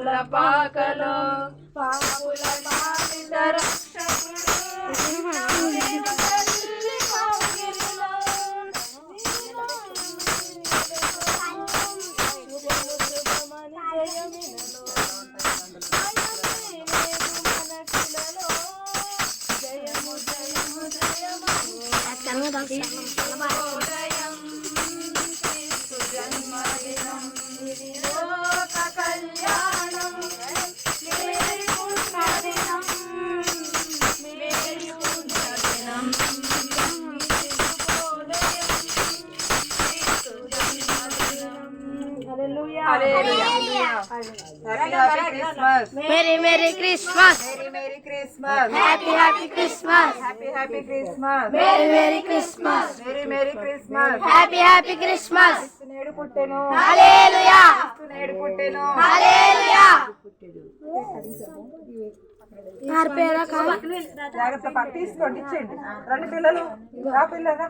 పావుల పాకలో పావుల పాలిత రక్షకుడు Merry Christmas. Merry Christmas. Happy Christmas. Happy Christmas. Merry Christmas. Merry Christmas. Happy Christmas. నేడు పుట్టెను. Hallelujah. నేడు పుట్టెను. Hallelujah. జాగ్రత్త పక్క తీసుకోండి ఇచ్చేయండి. రండి పిల్లలు రా పిల్లరా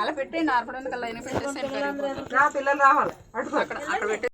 అలా పెట్టండి ఆర్పడానికి అలా పెట్టేసి రా పిల్లలు రావాలి అటు అక్కడ పెట్టి